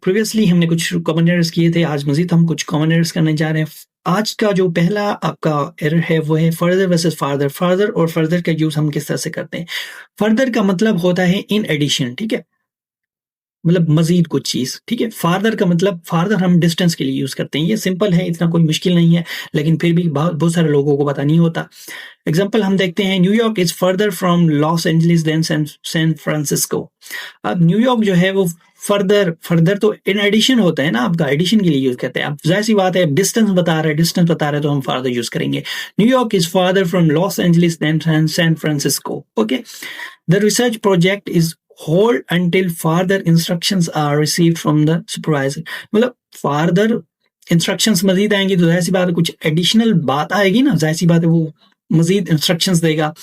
Previously हमने कुछ common errors किए थे, आज मजीद हम कुछ कॉमन एरर्स करने जा रहे हैं। आज का जो पहला आपका एरर है वो है फर्दर वर्सेस फादर। फादर और फर्दर का यूज हम किस तरह से करते हैं। फर्दर का मतलब होता है इन एडिशन, ठीक है, मतलब मजीद कुछ चीज, ठीक है। फादर का मतलब फादर हम डिस्टेंस के लिए यूज करते हैं, ये सिंपल है, इतना कोई मुश्किल नहीं है, लेकिन फिर भी बहुत सारे लोगों को पता नहीं होता। एग्जाम्पल हम देखते हैं, New York is further from Los Angeles than San Francisco. अब न्यूयॉर्क जो है वो फर्दर तो इन एडिशन होता है ना, आपका एडिशन के लिए यूज करते हैं। अब जाहिर सी बात है, डिस्टेंस बता रहा है तो हम फादर यूज करेंगे। New York is farther from Los Angeles than San Francisco. Okay, the research project is hold until further instructions are received from the supervisor। मतलब further instructions मजीद आएंगी तो जाहिर सी बात है कुछ एडिशनल बात आएगी ना, जाहिर सी बात है वो मजीद इंस्ट्रक्शंस देगा,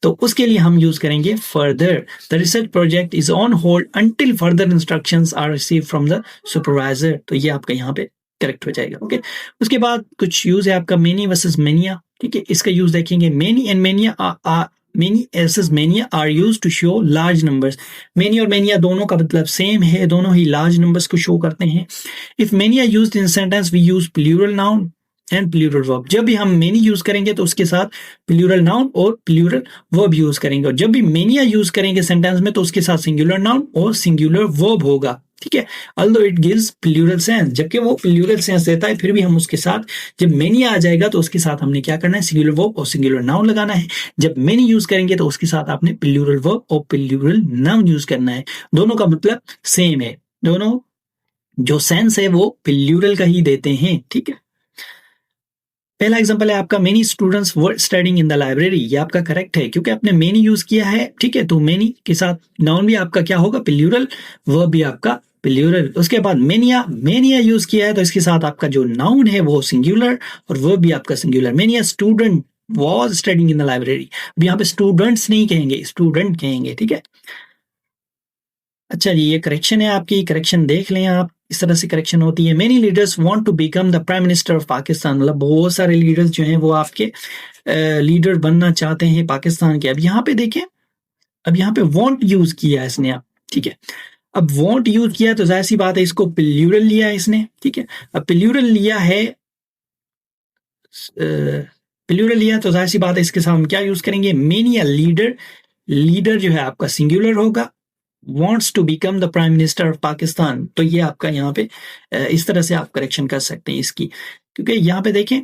तो उसके लिए हम यूज करेंगे further. The research project is on hold until further instructions are receive from the supervisor. तो ये आपका यहाँ पे करेक्ट हो जाएगा। ओके, उसके बाद कुछ यूज है आपका मेनी वर्सेस मेनिया, ठीक है। इसका यूज देखेंगे, many and mania Many versus mania are used to show large numbers। many और mania दोनों का मतलब सेम है, दोनों ही large numbers को शो करते हैं। If mania used in sentence we use plural noun and plural verb। जब भी हम many यूज करेंगे तो उसके साथ plural noun और plural verb यूज करेंगे, और जब भी mania यूज करेंगे सेंटेंस में तो उसके साथ singular noun और singular verb होगा, ठीक है। although it gives plural sense, जबकि वो plural sense देता है, फिर भी हम उसके साथ जब many आ जाएगा तो उसके साथ हमने क्या करना है, singular verb और singular noun लगाना है। जब many यूज करेंगे तो उसके साथ आपने plural verb और plural noun यूज करना है। दोनों का मतलब सेम है, दोनों जो सेंस है वो प्लूरल का ही देते हैं, ठीक है। पहला एग्जांपल है आपका, many students were studying in the library. ये आपका करेक्ट है क्योंकि आपने मेनी यूज किया है, ठीक है। तो मेनी के साथ नाउन भी आपका क्या होगा, प्लूरल, वर्ब भी आपका प्लूरल। उसके बाद मेनिया यूज किया है तो इसके साथ आपका जो नाउन है वो सिंगुलर और वर्ब भी आपका singular. Mania student was studying in the library. अब यहाँ पे स्टूडेंट्स नहीं कहेंगे, स्टूडेंट कहेंगे, ठीक है। अच्छा जी, ये करेक्शन है आपकी, करेक्शन देख लें आप, इस तरह से करेक्शन होती है। Many leaders want to become the prime minister of Pakistan. मतलब बहुत सारे लीडर्स जो हैं वो आपके लीडर बनना चाहते हैं पाकिस्तान के। अब यहाँ पे देखें, अब यहाँ पे वांट यूज किया है इसने, आप ठीक है। अब वांट यूज किया तो जाहिर सी बात है इसको प्लूरल लिया है इसने, ठीक है। अब प्लूरल लिया है, प्लूरल लिया तो जाहिर सी बात है इसके साथ हम क्या यूज करेंगे, मेनी या लीडर। लीडर जो है आपका सिंगुलर होगा, wants to become the prime minister of Pakistan। तो ये आपका यहाँ पे इस तरह से आप करेक्शन कर सकते हैं इसकी, क्योंकि यहाँ पे देखें,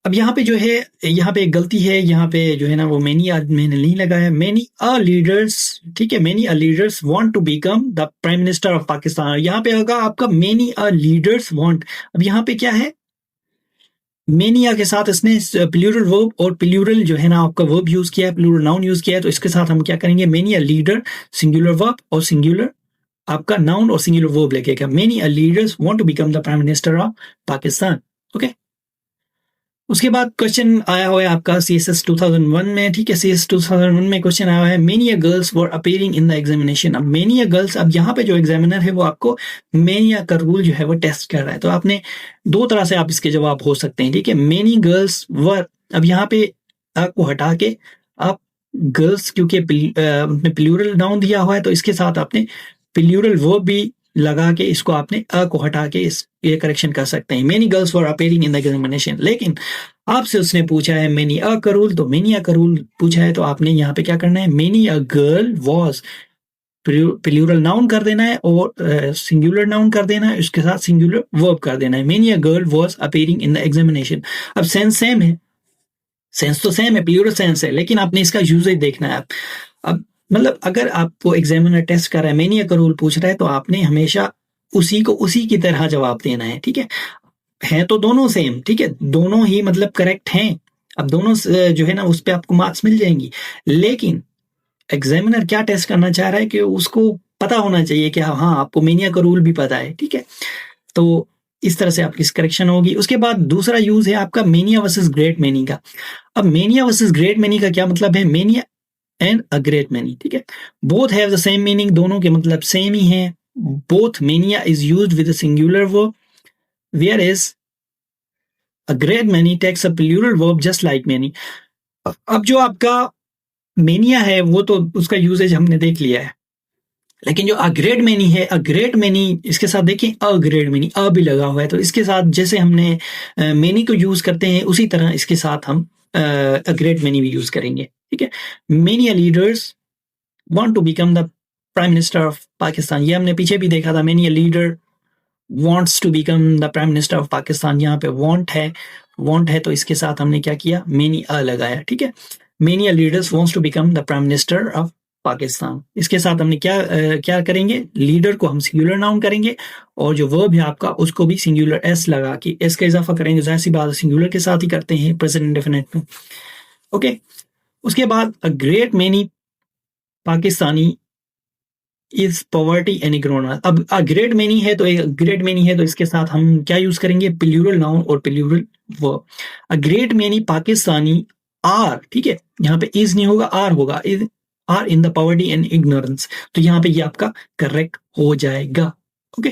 अब यहाँ पे जो है, यहाँ पे एक गलती है, यहाँ पे जो है ना वो मेनी मैंने नहीं लगाया, मेनी अ लीडर्स, ठीक है। Many a leaders want to become the prime minister of Pakistan. यहाँ पे होगा आपका मेनी अ लीडर्स वांट। अब यहाँ पे क्या है, मेनिया के साथ इसने प्लूरल वर्ब और प्लूरल जो है ना आपका वर्ब यूज किया है, प्लूरल नाउन यूज किया है, तो इसके साथ हम क्या करेंगे, मेनिया लीडर, सिंगुलर वर्ब और सिंगुलर आपका नाउन और सिंगुलर वर्ब लगेगा। Many leaders want to become the prime minister of Pakistan. Okay, उसके बाद क्वेश्चन आया हुआ है आपका CSS 2001 में, ठीक है। CSS 2001 में क्वेश्चन आया हुआ है, many girls were appearing in the examination. अब मेनी गर्ल्स, अब यहाँ पे जो एग्जामिनर है वो आपको मेनिया का रूल जो है वो टेस्ट कर रहा है, तो आपने दो तरह से आप इसके जवाब हो सकते हैं, ठीक है। मेनी गर्ल्स वर, अब यहाँ पे आपको हटा के आप गर्ल्स, क्योंकि प्लूरल नाउन दिया हुआ है तो इसके साथ आपने प्लूरल वर्ब भी लगा के इसको आपने अ को हटा के इस ये करेक्शन कर सकते हैं। Many girls were appearing in the examination, लेकिन आपसे उसने पूछा है मेनी अ का रूल, तो मेनी अ का रूल पूछा है तो आपने यहाँ पे क्या करना है, many a girl was plural noun कर देना है और सिंगुलर नाउन कर देना है, उसके साथ सिंगुलर वर्ब कर देना है। Many a girl was appearing in the examination. अब सेंस सेम है, सेंस तो सेम है, प्लूरल सेंस है, लेकिन आपने इसका यूजेज देखना है। अब मतलब अगर आपको एग्जामिनर टेस्ट कर रहा है, मेनी का रूल पूछ रहा है, तो आपने हमेशा उसी को उसी की तरह जवाब देना है, ठीक है तो दोनों सेम, ठीक है, दोनों ही मतलब करेक्ट हैं। अब दोनों जो है ना उस पर आपको मार्क्स मिल जाएंगी, लेकिन एग्जामिनर क्या टेस्ट करना चाह रहा है कि उसको पता होना चाहिए कि हाँ आपको मेनिया का रूल भी पता है, ठीक है। तो इस तरह से आपकी करेक्शन होगी। उसके बाद दूसरा यूज है आपका मेनिया वर्सेस ग्रेट मेनी का। अब मेनिया वर्सेस ग्रेट मेनी का क्या मतलब है, many a and a great many, ठीक है। Both have the same meaning, दोनों के मतलब सेम ही है। Both many a is used with a singular verb, where is a great many takes a plural verb just like many. अब जो आपका मेनिया है वो तो उसका यूजेज हमने देख लिया है, लेकिन जो अ ग्रेट मेनी है, अ ग्रेट मेनी इसके साथ देखिए अ ग्रेट मेनी अ भी लगा हुआ है, तो इसके साथ जैसे हमने मेनी को यूज़ करते हैं उसी तरह इसके साथ हम अ ग्रेट मेनी भी यूज़ करेंगे, ठीक है? Many leaders want to become the prime minister of Pakistan, ये हमने पीछे भी देखा था। Many leader wants to become the prime minister of Pakistan, यहाँ पे वांट है तो इसके साथ हमने क्या किया, मेनी अ लगाया, ठीक है? Many leaders wants to become the prime minister of Pakistan, इसके साथ हमने क्या करेंगे, लीडर को हम सिंगुलर नाउन करेंगे और जो वर्ब है आपका उसको भी सिंगुलर एस लगा के एस का इजाफा करेंगे, जाहिर सी बात है सिंगुलर के साथ ही करते हैं प्रेजेंट इंडेफिनिट में। ओके, उसके बाद अ great many Pakistani is poverty and ignorance. अब ग्रेट मेनी है तो ग्रेट मेनी है तो इसके साथ हम क्या यूज करेंगे, प्लूरल नाउन और plural verb. A great many Pakistani are, ठीक है, यहाँ पे इज नहीं होगा आर होगा, is are in the poverty and ignorance, तो यहाँ पे ये आपका करेक्ट हो जाएगा। ओके,